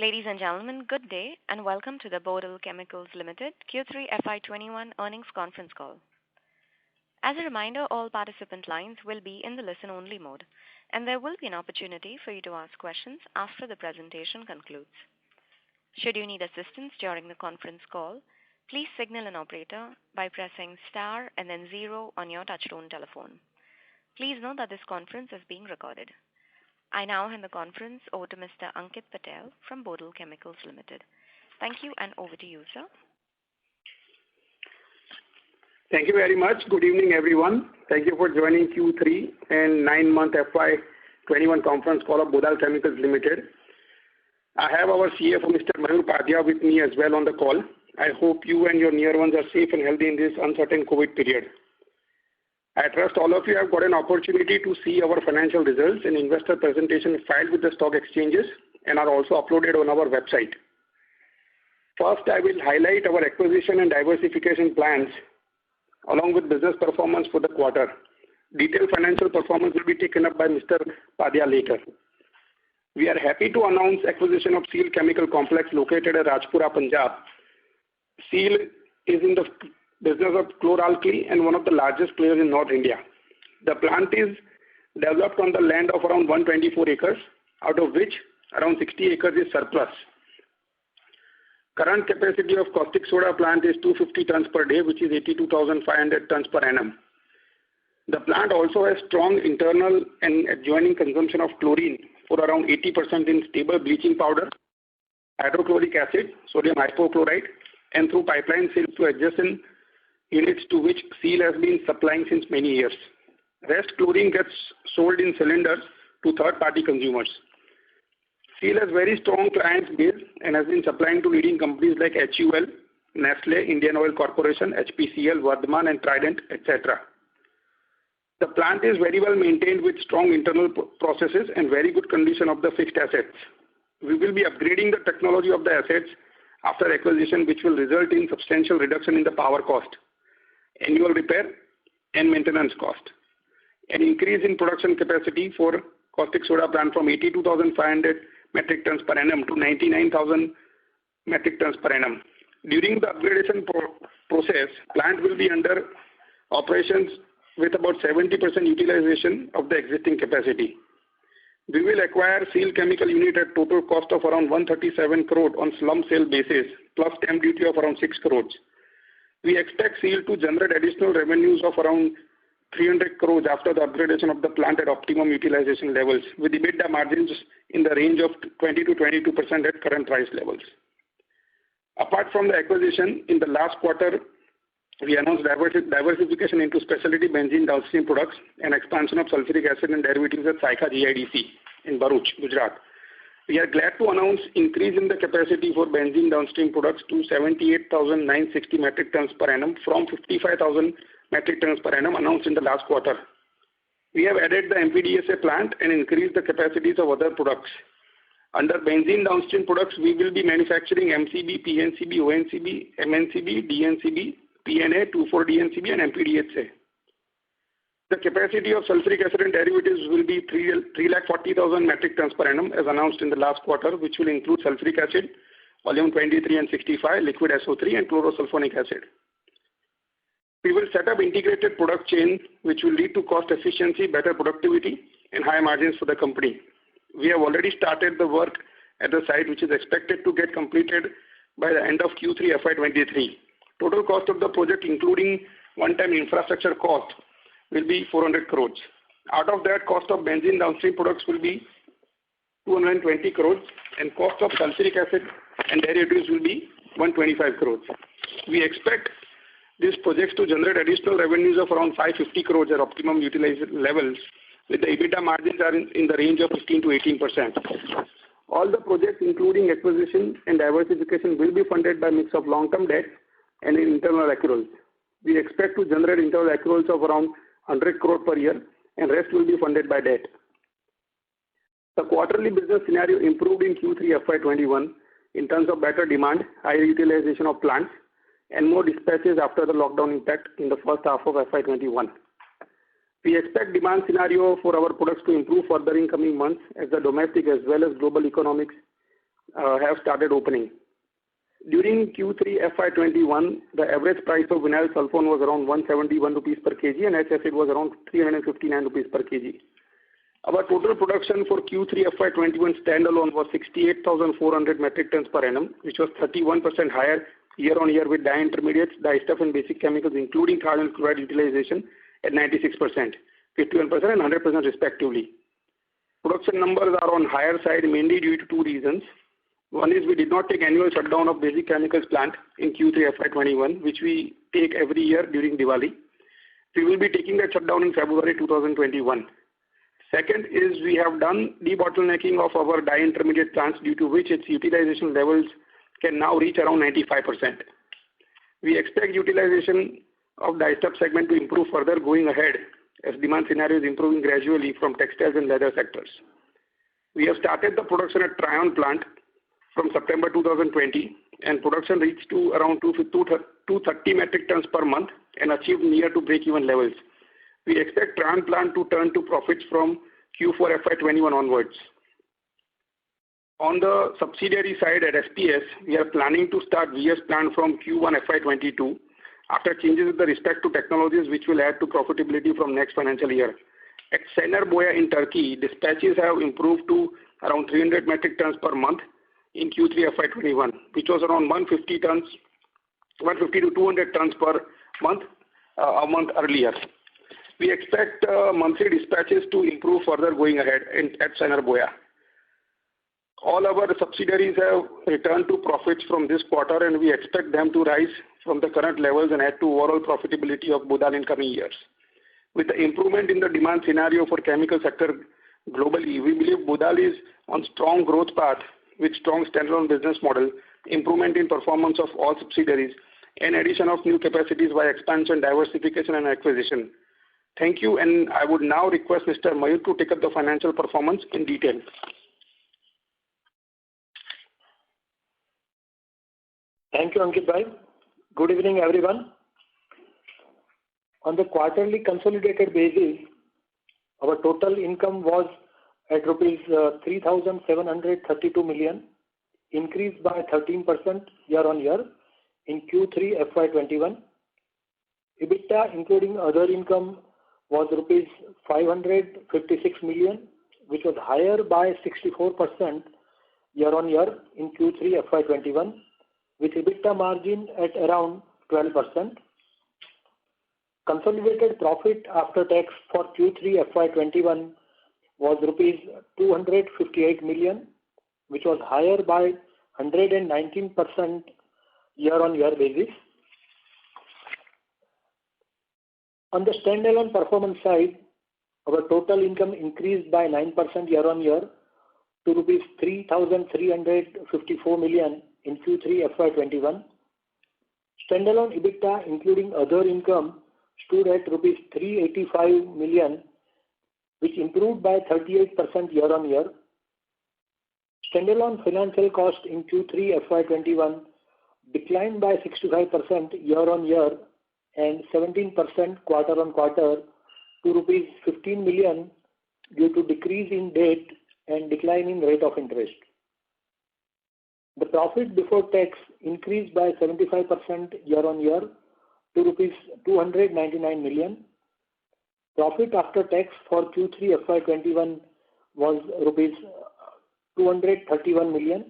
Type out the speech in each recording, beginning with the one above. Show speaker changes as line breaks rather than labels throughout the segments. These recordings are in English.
Ladies and gentlemen, good day, and welcome to the Bodil Chemicals Limited Q3 FY21 earnings conference call. As a reminder, all participant lines will be in the listen-only mode, and there will be an opportunity for you to ask questions after the presentation concludes. Should you need assistance during the conference call, please signal an operator by pressing star and then zero on your touchtone telephone. Please note that this conference is being recorded. I now hand the conference over to Mr. Ankit Patel from Bodil Chemicals Limited. Thank you, and over to you, sir.
Thank you very much. Good evening, everyone. Thank you for joining Q3 and 9-month FY21 conference call of Bodil Chemicals Limited. I have our CFO, Mr. Mayur Upadhyay, with me as well on the call. I hope you and your near ones are safe and healthy in this uncertain COVID period. I trust all of you have got an opportunity to see our financial results and investor presentation filed with the stock exchanges and are also uploaded on our website. First, I will highlight our acquisition and diversification plans along with business performance for the quarter. Detailed financial performance will be taken up by Mr. Upadhyay later. We are happy to announce acquisition of SEAL Chemical Complex located at Rajpura, Punjab. SEAL is in the business of chlor-alkali and one of the largest players in North India. The plant is developed on the land of around 124 acres, out of which around 60 acres is surplus. Current capacity of caustic soda plant is 250 tons per day, which is 82,500 tons per annum. The plant also has strong internal and adjoining consumption of chlorine for around 80% in stable bleaching powder, hydrochloric acid, sodium hypochlorite, and through pipeline sales to adjacent units to which SEAL has been supplying since many years. Rest chlorine gets sold in cylinders to third-party consumers. SEAL has very strong client base and has been supplying to leading companies like HUL, Nestle, Indian Oil Corporation, HPCL, Vardhman and Trident, etc. The plant is very well maintained with strong internal processes and very good condition of the fixed assets. We will be upgrading the technology of the assets after acquisition, which will result in substantial reduction in the power cost, annual repair and maintenance cost. An increase in production capacity for caustic soda plant from 82,500 metric tons per annum to 99,000 metric tons per annum. During the upgradation process, plant will be under operations with about 70% utilization of the existing capacity. We will acquire SEAL Chemical unit at total cost of around 137 crore on slump sale basis plus stamp duty of around 6 crores. We expect SEAL to generate additional revenues of around 300 crores after the upgradation of the plant at optimum utilization levels, with EBITDA margins in the range of 20 to 22% at current price levels. Apart from the acquisition, in the last quarter, we announced diversification into specialty benzene downstream products and expansion of sulfuric acid and derivatives at Saykha GIDC in Bharuch, Gujarat. We are glad to announce increase in the capacity for benzene downstream products to 78,960 metric tons per annum from 55,000 metric tons per annum announced in the last quarter. We have added the MPDSA plant and increased the capacities of other products. Under benzene downstream products, we will be manufacturing MCB, PNCB, ONCB, MNCB, DNCB, PNA, 2,4-DNCB and MPDSA. The capacity of sulfuric acid and derivatives will be 340,000 metric tons per annum as announced in the last quarter, which will include sulfuric acid, volume 23 and 65, liquid SO3 and chlorosulfonic acid. We will set up integrated product chain which will lead to cost efficiency, better productivity and high margins for the company. We have already started the work at the site which is expected to get completed by the end of Q3 FY23. Total cost of the project including one-time infrastructure cost will be 400 crores. Out of that, cost of benzene downstream products will be 220 crores and cost of sulfuric acid and derivatives will be 125 crores. We expect these projects to generate additional revenues of around 550 crores at optimum utilization levels, with the EBITDA margins are in the range of 15 to 18%. All the projects including acquisition and diversification will be funded by mix of long-term debt and internal accruals. We expect to generate internal accruals of around 100 crore per year and rest will be funded by debt. The quarterly business scenario improved in Q3 FY21 in terms of better demand, higher utilization of plants and more dispatches after the lockdown impact in the first half of FY21. We expect demand scenario for our products to improve further in coming months as the domestic as well as global economics have started opening. During Q3 FY21, the average price of vinyl sulfone was around 171 rupees per kg and HSD was around 359 rupees per kg. Our total production for Q3 FY21 standalone was 68,400 metric tons per annum, which was 31% higher year-on-year, with dye intermediates, dyestuff and basic chemicals including thiol and chloride utilization at 96%, 51% and 100% respectively. Production numbers are on higher side mainly due to two reasons. One is we did not take annual shutdown of basic chemicals plant in Q3 FY21, which we take every year during Diwali. We will be taking that shutdown in February 2021. Second is we have done debottlenecking of our dye intermediate plants, due to which its utilization levels can now reach around 95%. We expect utilization of dyestuff segment to improve further going ahead as demand scenario is improving gradually from textiles and leather sectors. We have started the production at Trion plant from September 2020, and production reached to around 230 metric tons per month and achieved near to break-even levels. We expect Trion plant to turn to profits from Q4 FY21 onwards. On the subsidiary side at SPS, we are planning to start VS plant from Q1 FY22 after changes with respect to technologies which will add to profitability from next financial year. At Sener Boya in Turkey, dispatches have improved to around 300 metric tons per month in Q3 FY21, which was around 150 to 200 tons per month a month earlier. We expect monthly dispatches to improve further going ahead at Sener Boya. All our subsidiaries have returned to profits from this quarter, and we expect them to rise from the current levels and add to overall profitability of Bodal in coming years. With the improvement in the demand scenario for chemical sector globally, we believe Bodal is on strong growth path with strong standalone business model, improvement in performance of all subsidiaries, and addition of new capacities by expansion, diversification, and acquisition. Thank you, and I would now request Mr. Mayur to take up the financial performance in detail.
Thank you, Ankit Bhai. Good evening, everyone. On the quarterly consolidated basis, our total income was at rupees 3,732 million, increased by 13% year-on-year in Q3 FY21. EBITDA, including other income, was rupees 556 million, which was higher by 64% year-on-year in Q3 FY21, with EBITDA margin at around 12%. Consolidated profit after tax for Q3 FY21 was rupees 258 million, which was higher by 119% year-on-year basis. On the standalone performance side, our total income increased by 9% year-on-year to rupees 3,354 million in Q3 FY21. Standalone EBITDA, including other income, stood at rupees 385 million, which improved by 38% year-on-year. Standalone financial cost in Q3 FY21 declined by 65% year-on-year and 17% quarter-on-quarter to rupees 15 million due to decrease in debt and decline in rate of interest. The profit before tax increased by 75% year-on-year to rupees 299 million. Profit after tax for Q3 FY21 was rupees 231 million,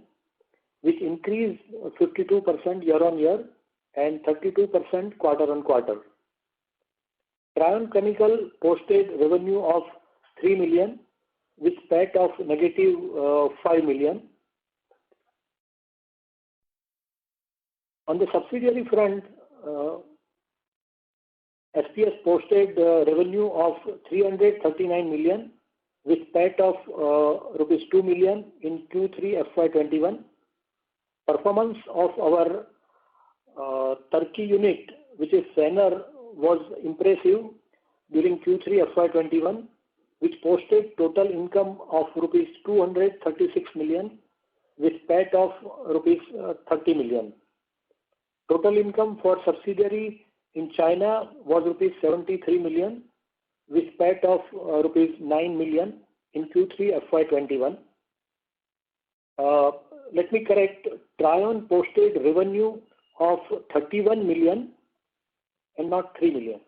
which increased 52% year-on-year and 32% quarter-on-quarter. Trion Chemical posted revenue of 3 million with PAT of negative 5 million. On the subsidiary front, SPS posted revenue of 339 million with PAT of rupees 2 million in Q3 FY21. Performance of our Turkey unit, which is Sener, was impressive during Q3 FY21, which posted total income of rupees 236 million with PAT of rupees 30 million. Total income for subsidiary in China was rupees 73 million with PAT of rupees 9 million in Q3 FY21. let me correct. Trion posted revenue of 31 million and not 3 million.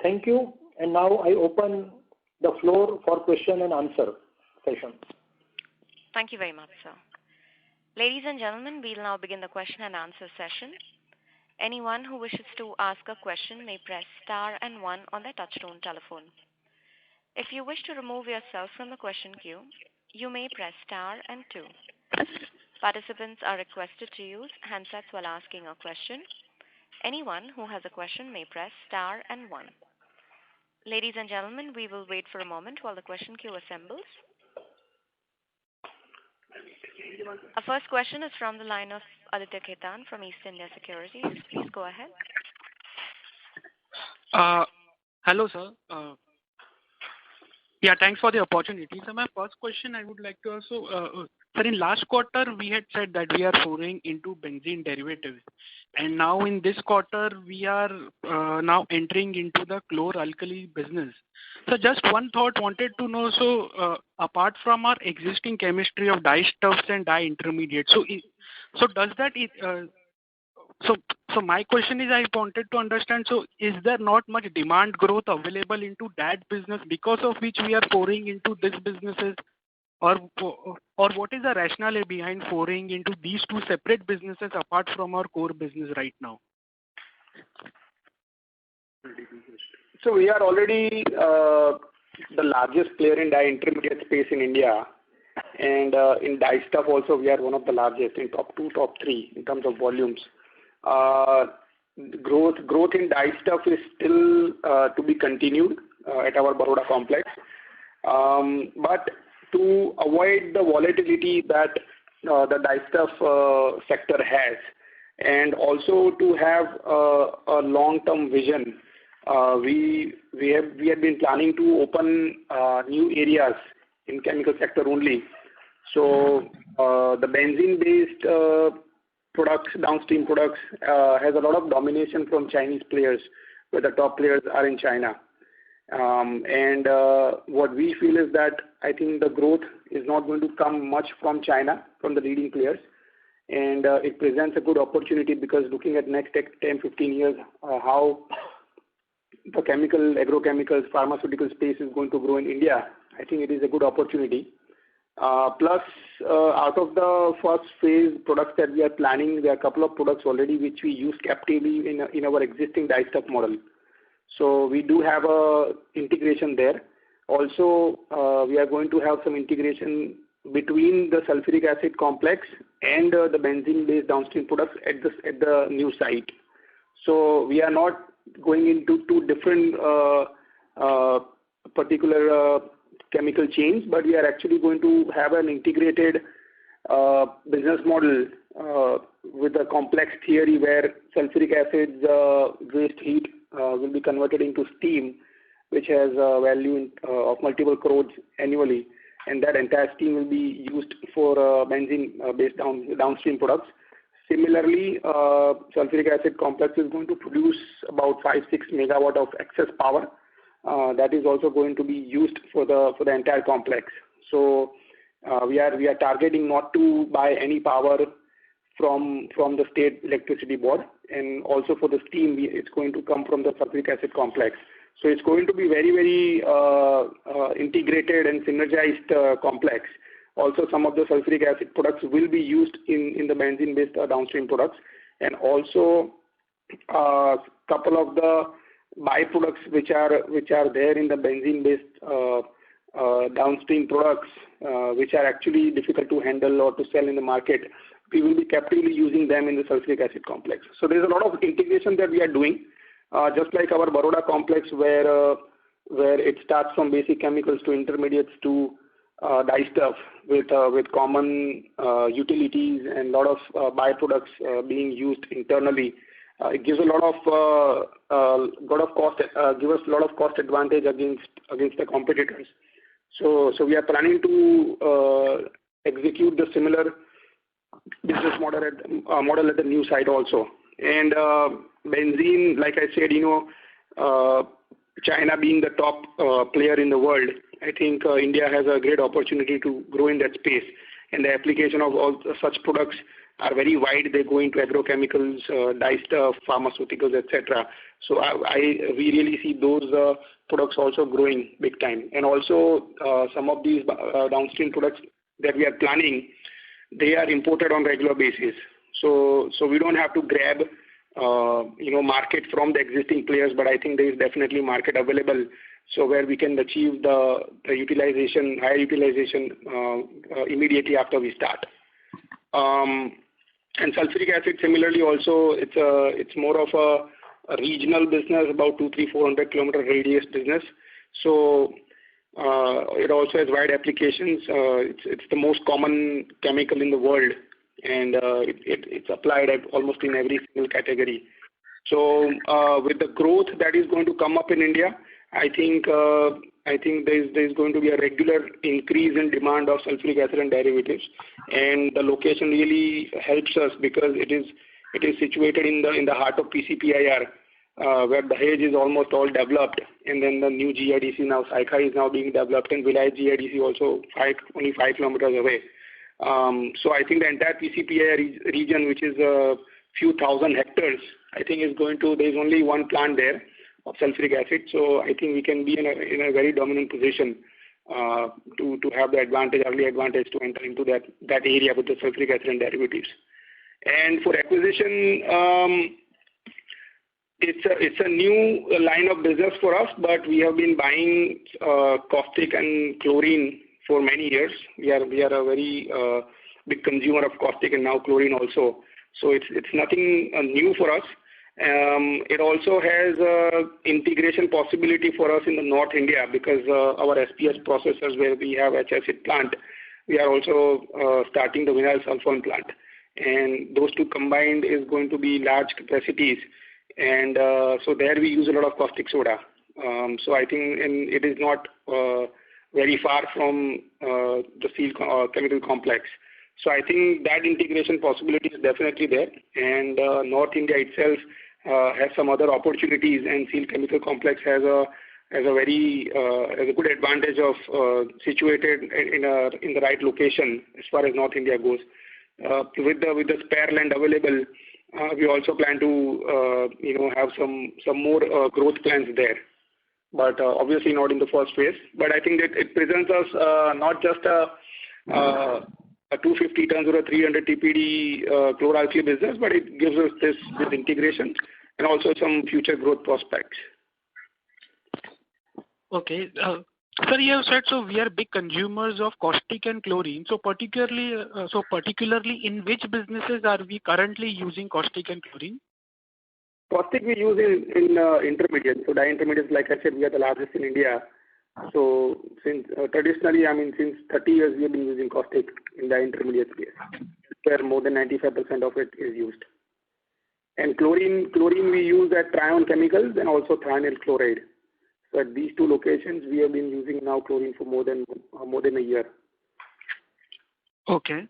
Thank you. And now I open the floor for question and answer session.
Thank you very much, sir. Ladies and gentlemen, we'll now begin the question and answer session. Anyone who wishes to ask a question may press star and one on their touchtone telephone. If you wish to remove yourself from the question queue, you may press star and two. Participants are requested to use handsets while asking a question. Anyone who has a question may press star and one. Ladies and gentlemen, we will wait for a moment while the question queue assembles. Our first question is from the line of Aditya Khetan from East India Securities. Please go ahead.
Hello, sir. Thanks for the opportunity. So my first question, I would like to also, sir, in last quarter, we had said that we are foraying into benzene derivatives. And now in this quarter, we are now entering into the chlor-alkali business. So just one thought, wanted to know, so apart from our existing chemistry of dyestuffs and dye intermediates, so does that, so my question is, I wanted to understand, so is there not much demand growth available into that business because of which we are foraying into these businesses? Or what is the rationale behind foraying into these two separate businesses apart from our core business right now?
So we are already the largest player in dye intermediate space in India, and in dye stuff also we are one of the largest in top 2, top 3 in terms of volumes. Growth in dye stuff is still to be continued at our Baroda complex, but to avoid the volatility that the dye stuff sector has, and also to have a long-term vision, we have been planning to open new areas in chemical sector only. So the benzene-based products, downstream products, has a lot of domination from Chinese players, where the top players are in China. And what we feel is that I think the growth is not going to come much from China, from the leading players. And it presents a good opportunity, because looking at next 10, 15 years, how the agrochemicals, pharmaceutical space is going to grow in India, I think it is a good opportunity. Plus, out of the first phase products that we are planning, there are a couple of products already which we use captively in our existing dye stuff model. So we do have a integration there. Also, we are going to have some integration between the sulfuric acid complex and the benzene-based downstream products at the new site. So we are not going into two different particular chemical chains, but we are actually going to have an integrated business model with a complex theory where sulfuric acid's waste heat will be converted into steam, which has a value of multiple crores annually, and that entire steam will be used for benzene-based downstream products. Similarly, sulfuric acid complex is going to produce about 5-6 megawatt of excess power. That is also going to be used for the entire complex. So we are targeting not to buy any power from the state electricity board, and also for the steam, it's going to come from the sulfuric acid complex. So it's going to be very, very integrated and synergized complex. Also, some of the sulfuric acid products will be used in the benzene-based downstream products, and also a couple of the byproducts which are there in the benzene-based downstream products, which are actually difficult to handle or to sell in the market. We will be captively using them in the sulfuric acid complex. So there's a lot of integration that we are doing, just like our Baroda complex, where it starts from basic chemicals to intermediates to dye stuff with common utilities and a lot of byproducts being used internally. It gives a lot of cost advantage against the competitors. So we are planning to execute the similar business model at the new site also. And benzene, like I said, China being the top player in the world, I think India has a great opportunity to grow in that space. and the application of all such products are very wide. They go into agrochemicals, dye stuff, pharmaceuticals, etc. So we really see those products also growing big time. And also some of these downstream products that we are planning, they are imported on regular basis. So we don't have to grab market from the existing players, but I think there is definitely market available. So where we can achieve the higher utilization immediately after we start. And sulfuric acid, similarly, also it's more of a regional business, about 200-400 kilometer radius business. So it also has wide applications. It's the most common chemical in the world, and it's applied at almost in every single category. So with the growth that is going to come up in India, I think there's going to be a regular increase in demand of sulfuric acid and derivatives, and the location really helps us because it is situated in the heart of PCPIR, where Dahej is almost all developed, and then the new GIDC now, Saikha, is now being developed, and Vilayat GIDC also only 5 kilometers away. So I think the entire PCPIR region, which is a few thousand hectares, I think there's only one plant there of sulfuric acid. So I think we can be in a very dominant position to have the early advantage to enter into that area with the sulfuric acid and derivatives. And for acquisition, it's a new line of business for us, but we have been buying caustic and chlorine for many years. We are a very big consumer of caustic and now chlorine also. So it's nothing new for us. It also has integration possibility for us in the North India because our SPS processors where we have HACid plant, we are also starting the vinyl sulfone plant. And those two combined is going to be large capacities. And so there we use a lot of caustic soda. So I think it is not very far from the steel chemical complex. So I think that integration possibility is definitely there. And North India itself has some other opportunities, and steel chemical complex has a good advantage of situated in the right location as far as North India goes. With the spare land available, we also plan to have some more growth plans there, but obviously not in the first phase. But I think that it presents us not just a 250 tons or a 300 TPD chlor-alkali business, but it gives us this integration and also some future growth prospects.
Okay. Sir, you have said so we are big consumers of caustic and chlorine. So particularly in which businesses are we currently using caustic and chlorine?
Caustic we use in intermediates. So dye intermediates, like I said, we are the largest in India. So since traditionally, since 30 years we have been using caustic in dye intermediate space, where more than 95% of it is used. And chlorine we use at Trion Chemicals and also thionyl chloride. So at these two locations, we have been using now chlorine for more than a year.
Okay.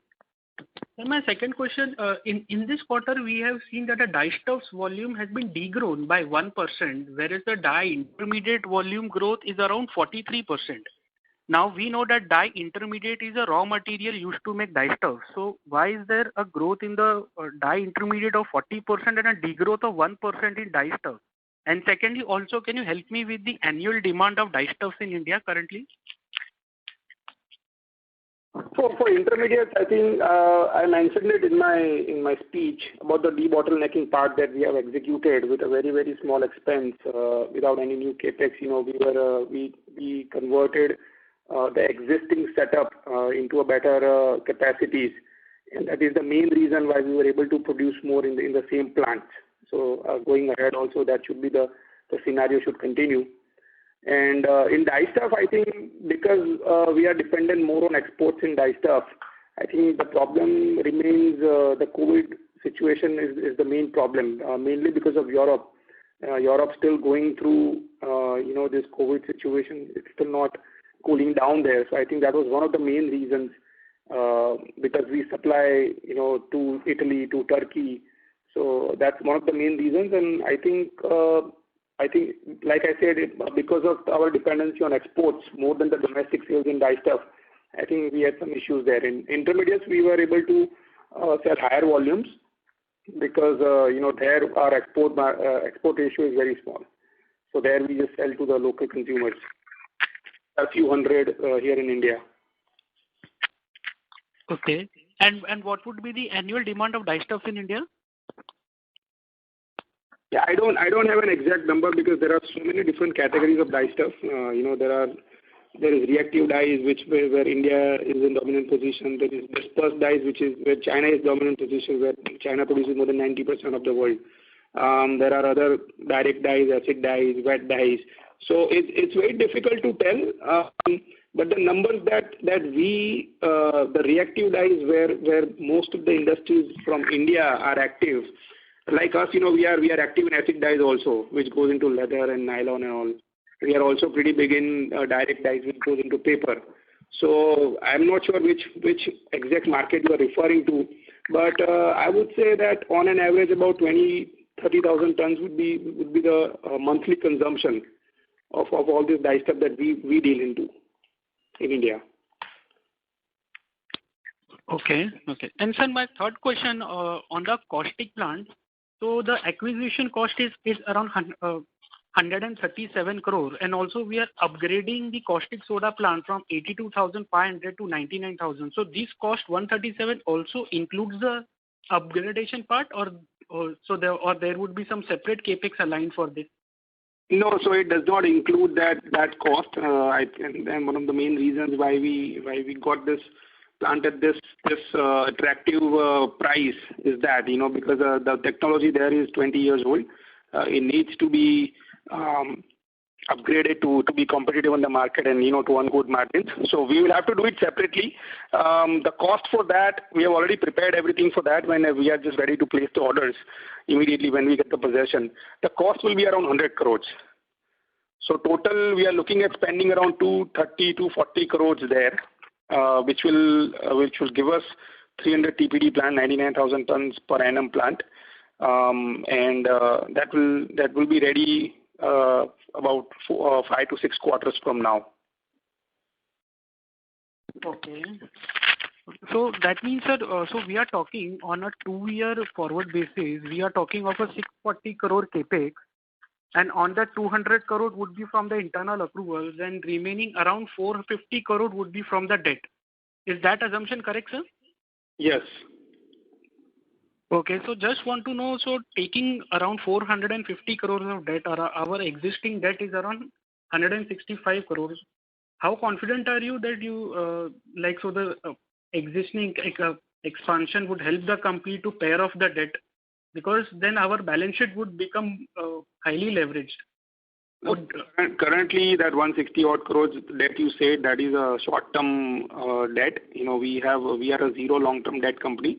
And my second question, in this quarter, we have seen that the dye stuffs volume has been degrown by 1%, whereas the dye intermediate volume growth is around 43%. Now we know that dye intermediate is a raw material used to make dye stuff. So why is there a growth in the dye intermediate of 40% and a degrowth of 1% in dye stuff? And secondly, also, can you help me with the annual demand of dye stuffs in India currently?
For intermediates, I think I mentioned it in my speech about the debottlenecking part that we have executed with a very, very small expense without any new capex. We converted the existing setup into a better capacities, and that is the main reason why we were able to produce more in the same plants. So going ahead also, that should be the scenario should continue. And in dye stuff, I think because we are dependent more on exports in dye stuff, I think the problem remains the COVID situation is the main problem, mainly because of Europe. Europe still going through this COVID situation. It's still not cooling down there. So I think that was one of the main reasons because we supply to Italy, to Turkey. So that's one of the main reasons, and I think, like I said, because of our dependency on exports more than the domestic sales in dye stuff, I think we had some issues there. In intermediates, we were able to sell higher volumes because there our export ratio is very small. So there we just sell to the local consumers, a few hundred here in India.
Okay. And what would be the annual demand of dyestuffs in India?
Yeah, I don't have an exact number because there are so many different categories of dyestuff. There is reactive dyes, where India is in dominant position. There is dispersed dyes, which is where China is dominant position, where China produces more than 90% of the world. There are other direct dyes, acid dyes, wet dyes. So it's very difficult to tell. But the numbers that we the reactive dyes where most of the industries from India are active, like us, we are active in acid dyes also, which goes into leather and nylon and all. We are also pretty big in direct dyes, which goes into paper. So I'm not sure which exact market you are referring to, but I would say that on an average about 30,000 tons would be the monthly consumption of all this dye stuff that we deal into in India.
Okay. And sir, my third question on the caustic plant. So the acquisition cost is around 137 crore, and also we are upgrading the caustic soda plant from 82,500 to 99,000. So this cost 137 also includes the upgradation part, or there would be some separate capex aligned for this?
No, so it does not include that cost. And one of the main reasons why we got this plant at this attractive price is that because the technology there is 20 years old. It needs to be upgraded to be competitive on the market and to earn good margins. So we will have to do it separately. The cost for that, we have already prepared everything for that when we are just ready to place the orders immediately when we get the possession. The cost will be around 100 crores. So total we are looking at spending around 230-240 crores there, which will give us 300 TPD plant, 99,000 tons per annum plant, and that will be ready about 5 to 6 quarters from now.
Okay. So that means, sir, so we are talking on a 2-year forward basis, we are talking of a 640 crore capex, and on that 200 crore would be from the internal approvals, and remaining around 450 crore would be from the debt. Is that assumption correct, sir?
Yes.
Okay, so just want to know, so taking around 450 crores of debt, our existing debt is around 165 crores. How confident are you that the existing expansion would help the company to pay off the debt? Because then our balance sheet would become highly leveraged.
Currently, that 160 odd crores debt you said, that is a short-term debt. We are a zero long-term debt company.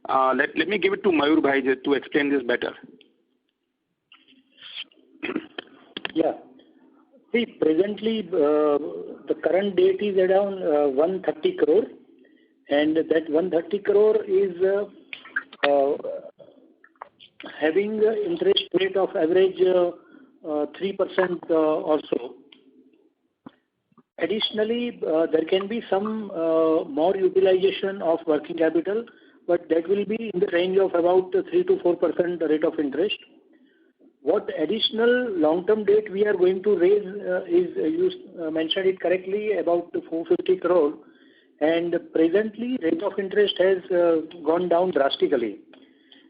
Let me give it to Mayur Bhai to explain this better.
Yeah. See, presently the current debt is around 130 crore, and that 130 crore is having interest rate of average 3% or so. Additionally, there can be some more utilization of working capital, but that will be in the range of about 3 to 4% rate of interest. What additional long-term debt we are going to raise is, you mentioned it correctly, about 450 crore, and presently rate of interest has gone down drastically.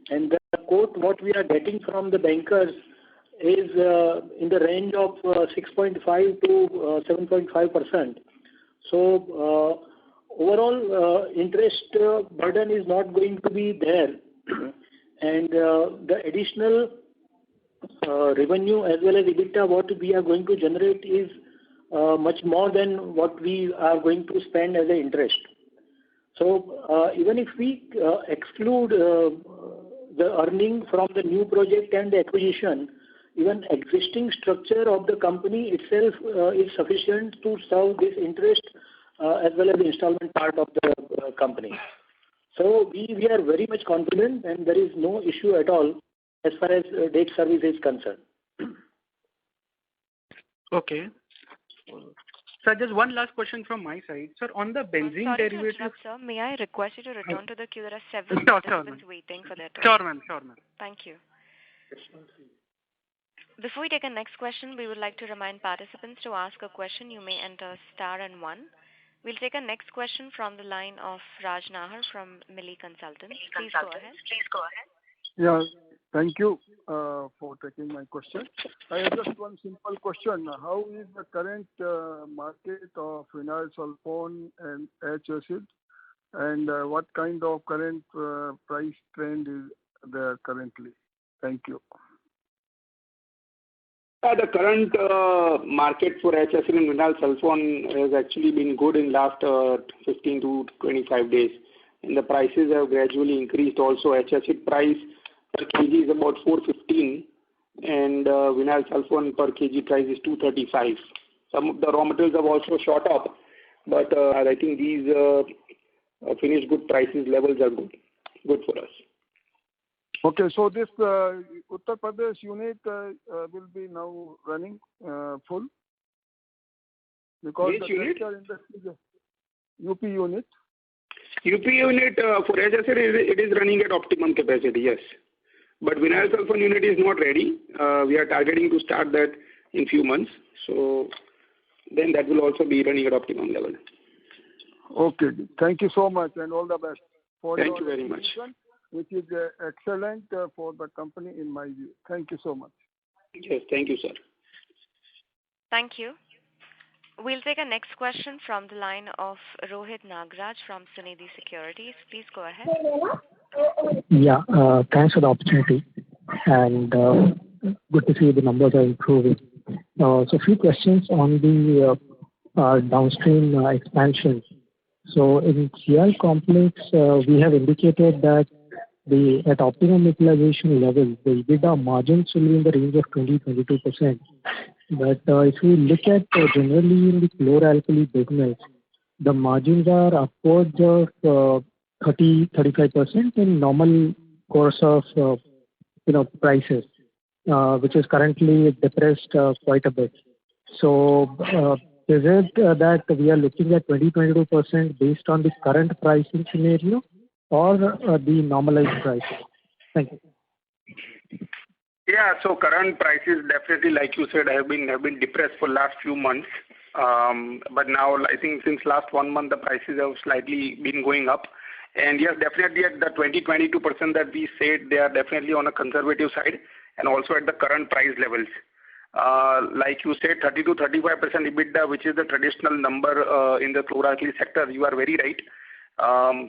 And the quote what we are getting from the bankers is in the range of 6.5 to 7.5%. So overall interest burden is not going to be there, and the additional revenue as well as EBITDA what we are going to generate is much more than what we are going to spend as an interest. So even if we exclude the earning from the new project and the acquisition, even existing structure of the company itself is sufficient to serve this interest as well as the installment part of the company. So we are very much confident, and there is no issue at all as far as debt service is concerned.
Okay. Sir, just one last question from my side. Sir, on the benzene
Sorry to
derivative.
interrupt, sir. May I request you to return to the queue? There are several
Sure,
participants waiting for their turn.
Sure, ma'am. Sure, ma'am.
Thank you. Before we take a next question, we would like to remind participants to ask a question. You may enter star and one. We'll take a next question from the line of Raj Nahar from Millie Consultants. Please go ahead.
Yeah, thank you for taking my question. I have just one simple question. How is the current market of vinyl sulfone and H acid, and what kind of current price trend is there currently? Thank you.
The current market for H acid and vinyl sulfone has actually been good in last 15 to 25 days. And the prices have gradually increased also. H acid price per kg is about 415 and vinyl sulfone per kg price is 235. Some of the raw materials have also shot up, but I think these finished good prices levels are good for us.
Okay, so this Uttar Pradesh unit will be now running full? Because
which unit?
UP unit.
UP unit for H acid it is running at optimum capacity, yes. But vinyl sulfone unit is not ready. We are targeting to start that in few months. So then that will also be running at optimum level.
Okay, thank you so much and all the best.
Thank you very much.
Which is excellent for the company in my view. Thank you so much.
Yes, thank you, sir.
Thank you. We'll take a next question from the line of Rohit Nagraj from Sunidhi Securities. Please go ahead.
Yeah, thanks for the opportunity and good to see the numbers are improving. So a few questions on the downstream expansion. So in CL complex, we have indicated that at optimum utilization level, the EBITDA margins will be in the range of 20-22%. But if you look at generally in the chlor-alkali business, the margins are upwards of 30-35% in normal course of prices, which is currently depressed quite a bit. So is it that we are looking at 20-22% based on the current pricing scenario or the normalized prices? Thank you.
Yeah, so current prices definitely, like you said, have been depressed for last few months. But now I think since last 1 month the prices have slightly been going up. And yes, definitely at the 20-22% that we said, they are definitely on a conservative side and also at the current price levels. Like you said, 30-35% EBITDA, which is the traditional number in the chlor-alkali sector, you are very right.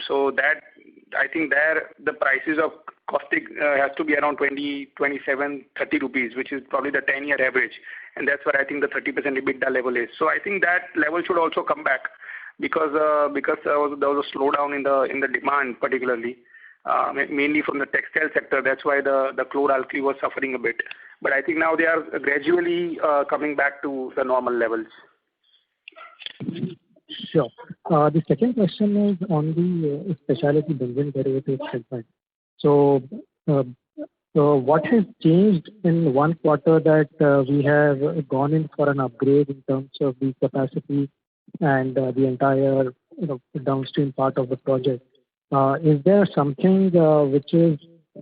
So that I think there the prices of caustic has to be around 20, 27, 30 rupees, which is probably the 10-year average. And that's where I think the 30% EBITDA level is. So I think that level should also come back because there was a slowdown in the demand, particularly mainly from the textile sector. That's why the chlor-alkali was suffering a bit. But I think now they are gradually coming back to the normal levels.
Sure. The second question is on the specialty benzene derivatives segment. So what has changed in 1 quarter that we have gone in for an upgrade in terms of the capacity and the entire downstream part of the project? Is there something which is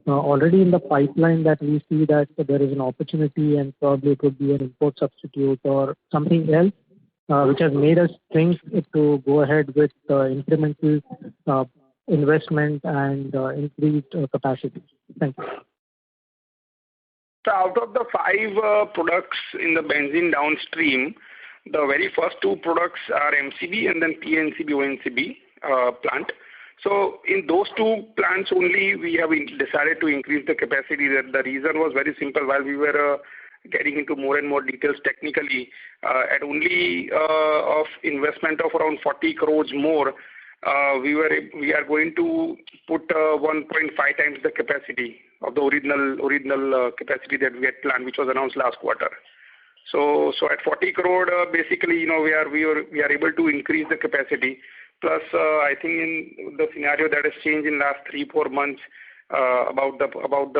already in the pipeline that we see that there is an opportunity and probably it would be an import substitute or something else which has made us think to go ahead with incremental investment and increased capacity? Thank you.
So out of the 5 products in the benzene downstream, the very first 2 products are MCB and then PNCB, ONCB plant. So in those 2 plants only, we have decided to increase the capacity. The reason was very simple. While we were getting into more and more details technically, at only of investment of around 40 crores more, we are going to put 1.5 times the capacity of the original capacity that we had planned, which was announced last quarter. So at 40 crore, basically, we are able to increase the capacity. Plus, I think in the scenario that has changed in last 3-4 months about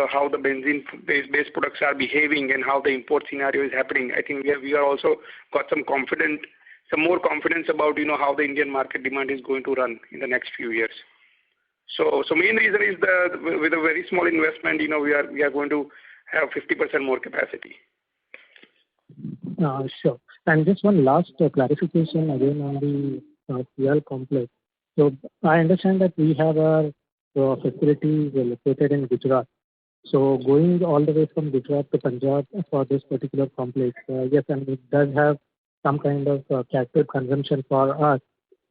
how the benzene based products are behaving and how the import scenario is happening, I think we are also got some confident some more confidence about how the Indian market demand is going to run in the next few years. So main reason is with a very small investment, we are going to have 50% more capacity.
Sure. And just one last clarification again on the PL complex. So I understand that we have our facilities located in Gujarat. So going all the way from Gujarat to Punjab for this particular complex, yes, and it does have some kind of captive consumption for us.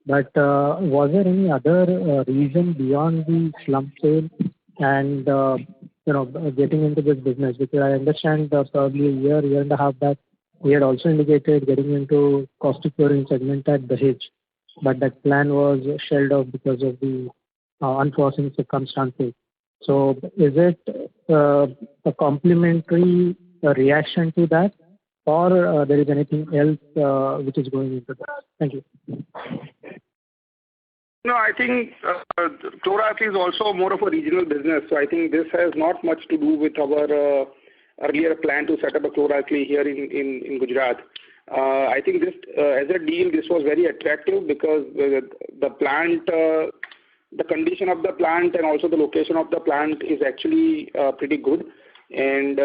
But was there any other reason beyond the slump sale and getting into this business? Because I understand probably a year and a half back, we had also indicated getting into caustic chlorine segment at Dahej, but that plan was shelved off because of the unforeseen circumstances. So is it a complementary reaction to that, or there is anything else which is going into that? Thank you.
No, I think chlor-alkali is also more of a regional business. So I think this has not much to do with our earlier plan to set up a chlor-alkali here in Gujarat. I think this, as a deal, this was very attractive because the plant, the condition of the plant and also the location of the plant is actually pretty good. And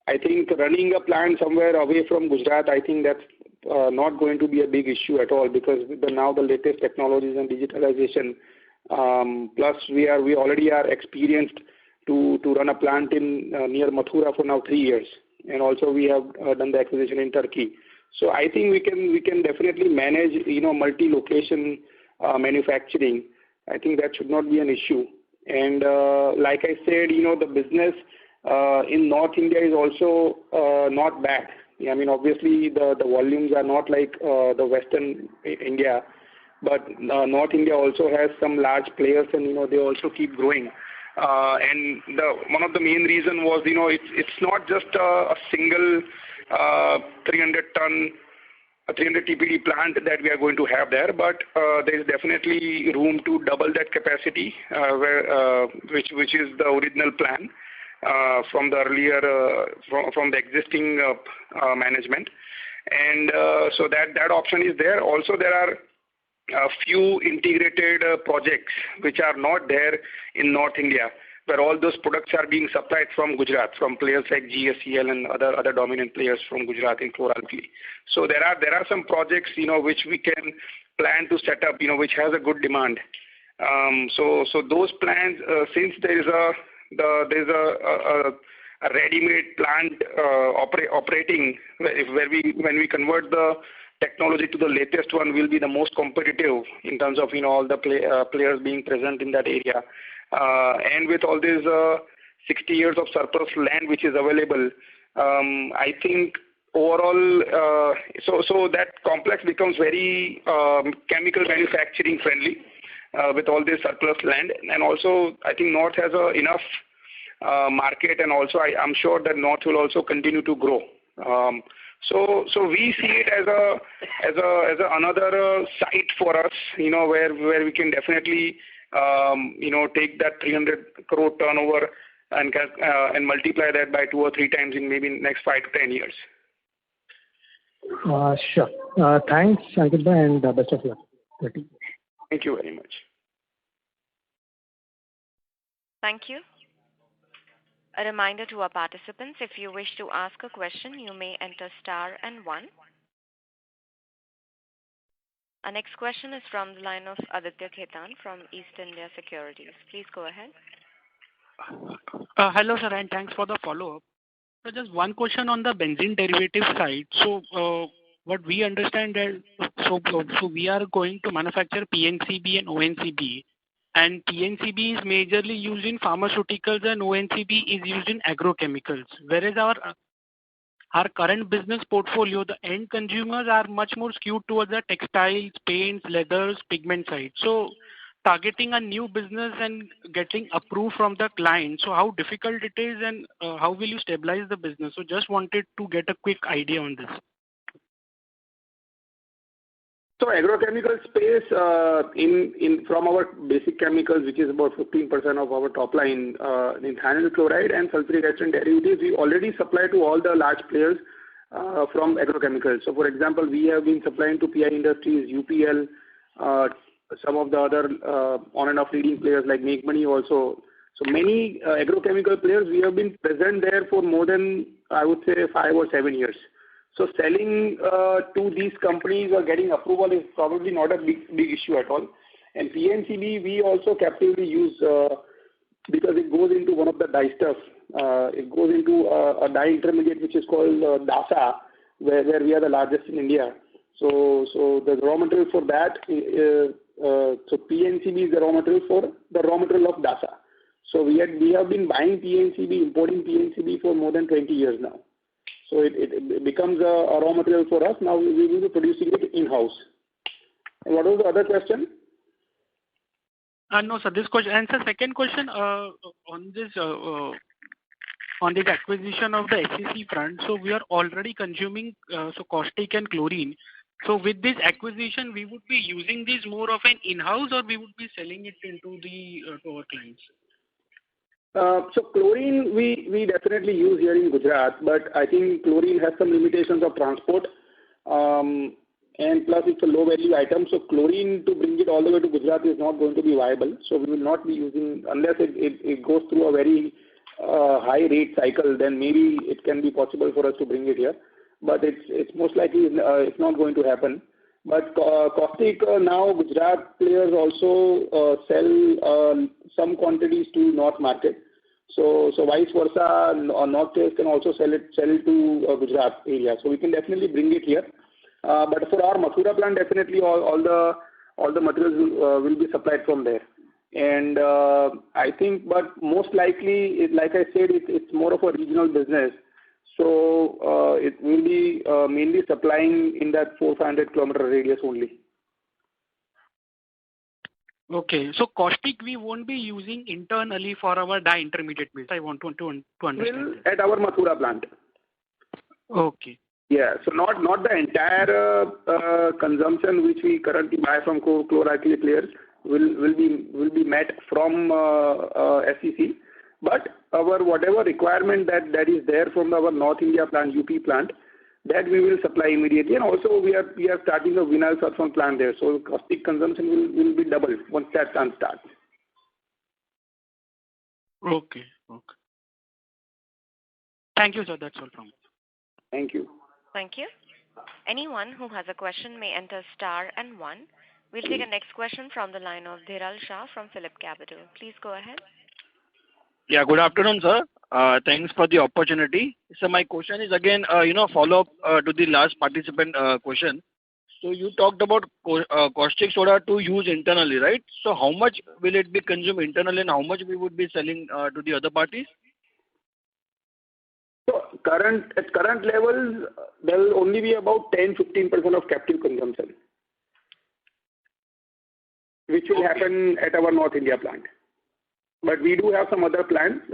I think running a plant somewhere away from Gujarat, I think that's not going to be a big issue at all, because with now the latest technologies and digitalization, plus we already are experienced to run a plant in near Mathura for now 3 years, and also we have done the acquisition in Turkey. So I think we can definitely manage multi-location manufacturing. I think that should not be an issue. And like I said, the business in North India is also not bad. I mean, obviously the volumes are not like the Western India, but North India also has some large players, and they also keep growing. And one of the main reason was it's not just a single 300 TPD plant that we are going to have there, but there is definitely room to double that capacity, which is the original plan from the earlier from the existing management. And so that option is there. Also, there are a few integrated projects which are not there in North India, where all those products are being supplied from Gujarat, from players like GSCL and other dominant players from Gujarat in chlor-alkali. So there are some projects which we can plan to set up, which has a good demand. So those plans, since there is a ready-made plant operating, when we convert the technology to the latest one, will be the most competitive in terms of all the players being present in that area. And with all these 60 years of surplus land which is available, I think overall, so that complex becomes very chemical manufacturing friendly with all this surplus land. And also, I think North has enough market, and also I'm sure that North will also continue to grow. So we see it as another site for us, where we can definitely take that 300 crore turnover and multiply that by 2 or 3 times in maybe next 5 to 10 years.
Sure. Thanks, Ankit, and best of luck.
Thank you very much.
Thank you. A reminder to our participants, if you wish to ask a question, you may enter star and 1. Our next question is from the line of Aditya Khetan from East India Securities. Please go ahead.
Hello, sir, and thanks for the follow-up. So just one question on the benzene derivative side. So what we understand is, so we are going to manufacture PNCB and ONCB. And PNCB is majorly used in pharmaceuticals and ONCB is used in agrochemicals. Whereas our current business portfolio, the end consumers are much more skewed towards the textiles, paints, leathers, pigment side. So targeting a new business and getting approved from the client, so how difficult it is, and how will you stabilize the business? So just wanted to get a quick idea on this.
So agrochemical space, from our basic chemicals, which is about 15% of our top line, in thionyl chloride and sulfuric acid derivatives, we already supply to all the large players from agrochemicals. So, for example, we have been supplying to PI Industries, UPL, some of the other on and off leading players like Make Money also. So many agrochemical players, we have been present there for more than, I would say, 5 or 7 years. So selling to these companies or getting approval is probably not a big issue at all. And PNCB, we also captively use because it goes into one of the dye stuff. It goes into a dye intermediate which is called DASA, where we are the largest in India. So the raw material for that, so PNCB is the raw material for the raw material of DASA. So we have been buying PNCB, importing PNCB for more than 20 years now. So it becomes a raw material for us. Now we will be producing it in-house. And what was the other question?
No, sir. This question. And sir, second question on this acquisition of the SEC front. So we are already consuming caustic and chlorine. So with this acquisition, we would be using this more of an in-house, or we would be selling it into to our clients.
So chlorine we definitely use here in Gujarat, but I think chlorine has some limitations of transport, and plus it's a low value item. So chlorine, to bring it all the way to Gujarat is not going to be viable. So we will not be using, unless it goes through a very high rate cycle, then maybe it can be possible for us to bring it here. But it's most likely it's not going to happen. But caustic now Gujarat players also sell some quantities to North market. So vice versa, North players can also sell to Gujarat area. So we can definitely bring it here. But for our Mathura plant, definitely all the materials will be supplied from there. And I think, but most likely, like I said, it's more of a regional business. So it will be mainly supplying in that 400-500 kilometer radius only.
Okay, so caustic we won't be using internally for our dye intermediate base. I want to understand.
At our Mathura plant.
Okay.
Yeah, so not the entire consumption which we currently buy from chlor-alkali players will be met from SEC, but our whatever requirement that is there from our North India plant, UP plant, that we will supply immediately. And also we are starting a vinyl sulfone plant there, so caustic consumption will be doubled once that plant starts.
Okay. Thank you, sir. That's all from me.
Thank you.
Thank you. Anyone who has a question may enter star and 1. We'll take a next question from the line of Dhiral Shah from Phillip Capital. Please go ahead.
Yeah, good afternoon, sir. Thanks for the opportunity. So my question is again, follow up to the last participant question. So you talked about caustic soda to use internally, right? So how much will it be consumed internally, and how much we would be selling to the other parties?
So at current levels, there will only be about 10-15% of captive consumption, which will happen at our North India plant. But we do have some other plants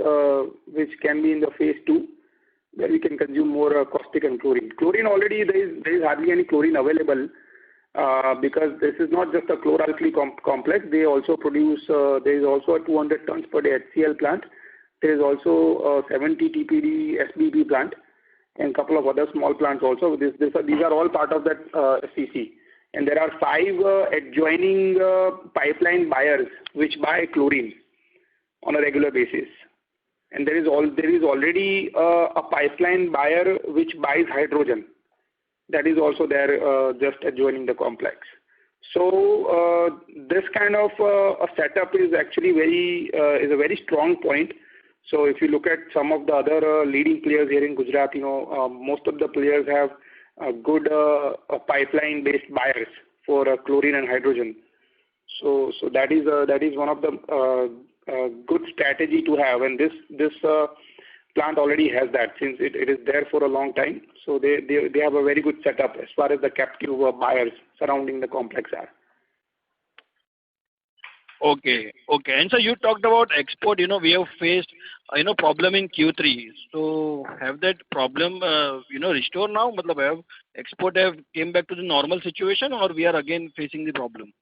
which can be in the phase 2, where we can consume more caustic and chlorine. Chlorine already there is hardly any chlorine available because this is not just a chlor-alkali complex. They also produce. There is also a 200 tons per day HCl plant. There is also a 70 TPD SBP plant and a couple of other small plants also. These are all part of that SCC. And there are 5 adjoining pipeline buyers which buy chlorine on a regular basis. And there is already a pipeline buyer which buys hydrogen. That is also there just adjoining the complex. So this kind of a setup is actually is a very strong point. So if you look at some of the other leading players here in Gujarat, most of the players have good pipeline-based buyers for chlorine and hydrogen. So that is one of the good strategy to have, and this plant already has that since it is there for a long time. So they have a very good setup as far as the captive buyers surrounding the complex are.
Okay. And so you talked about export. We have faced problem in Q3. So have that problem restored now? Have export came back to the normal situation, or we are again facing the problem?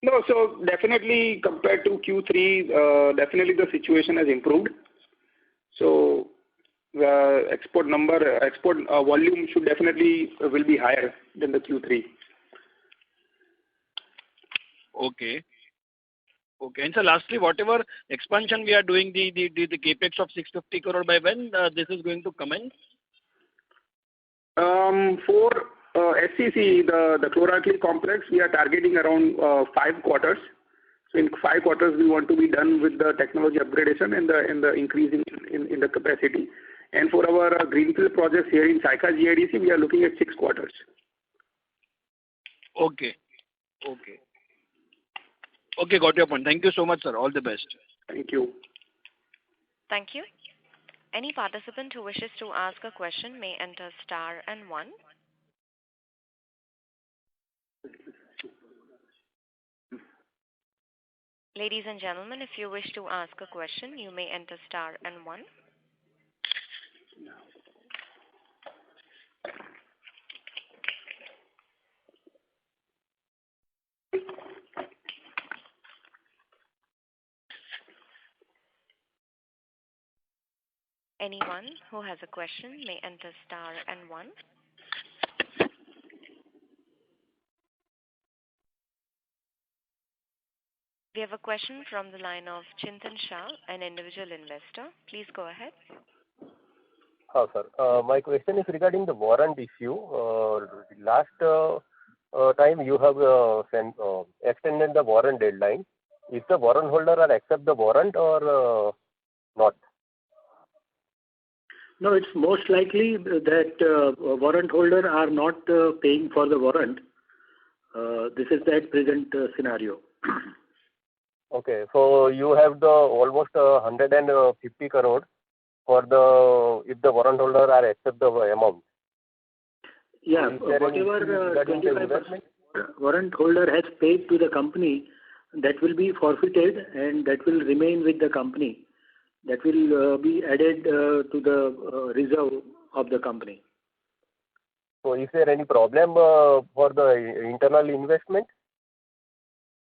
No, so definitely compared to Q3, definitely the situation has improved. So export volume should definitely will be higher than the Q3.
Okay. Okay. And so lastly, whatever expansion we are doing, the capex of 650 crore, by when this is going to commence?
For SCC, the chlor-alkali complex, we are targeting around 5 quarters. So in 5 quarters, we want to be done with the technology upgradation and the increase in the capacity. And for our greenfield projects here in Saika GIDC, we are looking at 6 quarters.
Okay. Okay. Okay, got your point. Thank you so much, sir. All the best.
Thank you.
Thank you. Any participant who wishes to ask a question may enter star and 1. Ladies and gentlemen, if you wish to ask a question, you may enter star and 1. Anyone who has a question may enter star and 1. We have a question from the line of Chintan Shah, an individual investor. Please go ahead.
Sir. My question is regarding the warrant issue. Last time you have extended the warrant deadline. Is the warrant holder accept the warrant or not?
No, it's most likely that warrant holder are not paying for the warrant. This is the present scenario.
Okay, so you have the almost 150 crore for if the warrant holder are accept the amount.
Yeah, whatever 25% warrant holder has paid to the company, that will be forfeited and that will remain with the company. That will be added to the reserve of the company.
So is there any problem for the internal investment?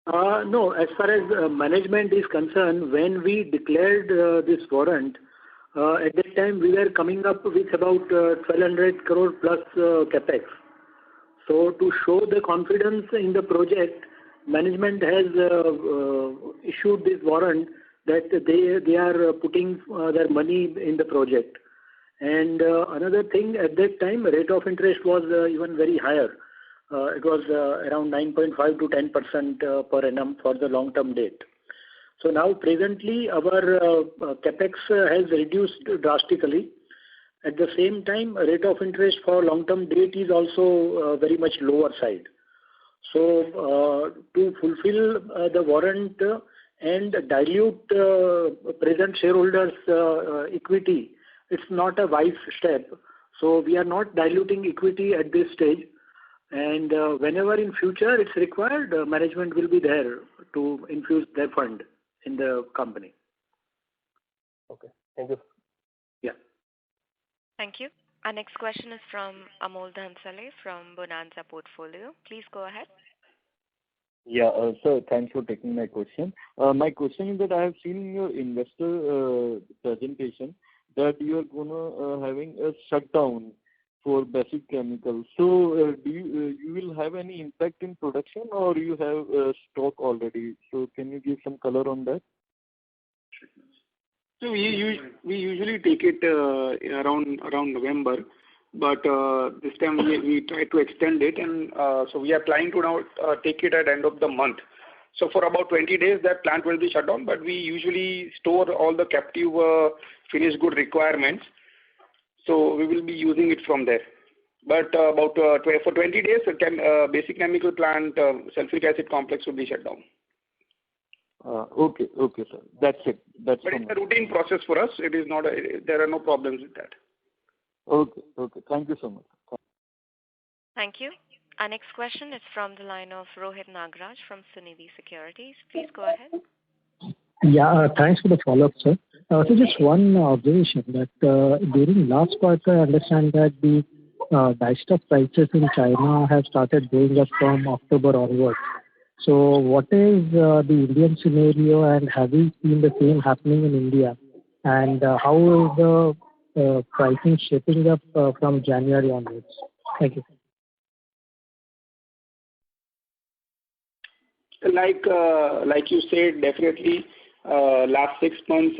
No, as far as management is concerned, when we declared this warrant, at that time we were coming up with about 1200 crore plus capex. So to show the confidence in the project, management has issued this warrant that they are putting their money in the project. And another thing, at that time, rate of interest was even very higher. It was around 9.5 to 10% per annum for the long-term debt. So now presently our capex has reduced drastically. At the same time, rate of interest for long-term debt is also very much lower side. So to fulfill the warrant and dilute present shareholders' equity, it's not a wise step. So we are not diluting equity at this stage. And whenever in future it's required, management will be there to infuse their fund in the company.
Okay, thank you.
Yeah.
Thank you. Our next question is from Amol Dhansale from Bonanza Portfolio. Please go ahead.
Yeah, sir, thanks for taking my question. My question is that I have seen in your investor presentation that you are gonna having a shutdown for basic chemicals. So do you will have any impact in production or you have stock already? So can you give some color on that?
So we usually take it around November, but this time we try to extend it, and so we are planning to now take it at end of the month. So for about 20 days that plant will be shut down, but we usually store all the captive finished good requirements. So we will be using it from there. But for 20 days, basic chemical plant, sulfuric acid complex will be shut down.
Okay, sir. That's it.
But it's a routine process for us. It is not. There are no problems with that.
Okay. Thank you so much.
Thank you. Our next question is from the line of Rohit Nagraj from Sunidhi Securities. Please go ahead.
Yeah, thanks for the follow-up, sir. So just one observation that during last quarter, I understand that the dyestuff prices in China have started going up from October onwards. So what is the Indian scenario, and have we seen the same happening in India? And how is the pricing shaping up from January onwards? Thank you.
Like you said, definitely last 6 months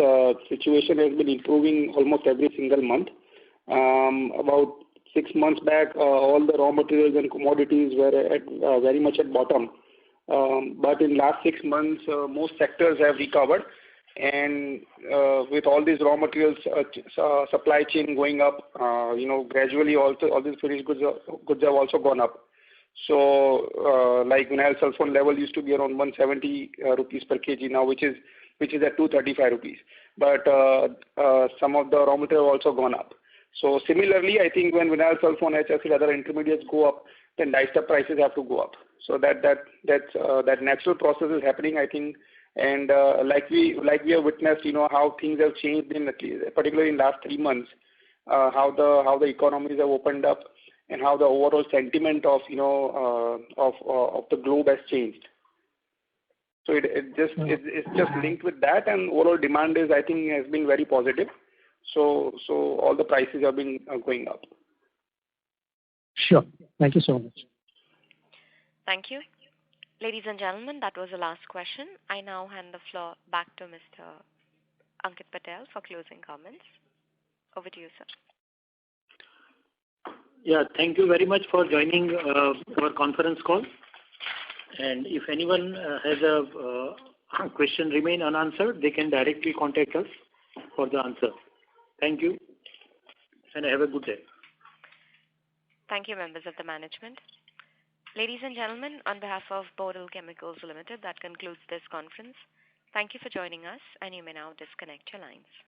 situation has been improving almost every single month. About 6 months back, all the raw materials and commodities were at very much at bottom. But in last 6 months, most sectors have recovered, and with all these raw materials supply chain going up, gradually also all these finished goods have also gone up. So like vinyl sulfone level used to be around 170 rupees per kg now, which is at 235 rupees. But some of the raw material also gone up. So similarly, I think when vinyl sulfone, HFC, other intermediates go up, then dyestuff prices have to go up. So that natural process is happening, I think, and like we have witnessed, how things have changed particularly in last 3 months, how the economies have opened up, and how the overall sentiment of the globe has changed. So it's just linked with that, and overall demand is, I think, has been very positive. So all the prices have been going up.
Sure. Thank you so much.
Thank you. Ladies and gentlemen, that was the last question. I now hand the floor back to Mr. Ankit Patel for closing comments. Over to you, sir.
Yeah, thank you very much for joining our conference call. And if anyone has a question remain unanswered, they can directly contact us for the answer. Thank you, and have a good day.
Thank you, members of the management. Ladies and gentlemen, on behalf of Boral Chemicals Limited, that concludes this conference. Thank you for joining us, and you may now disconnect your lines.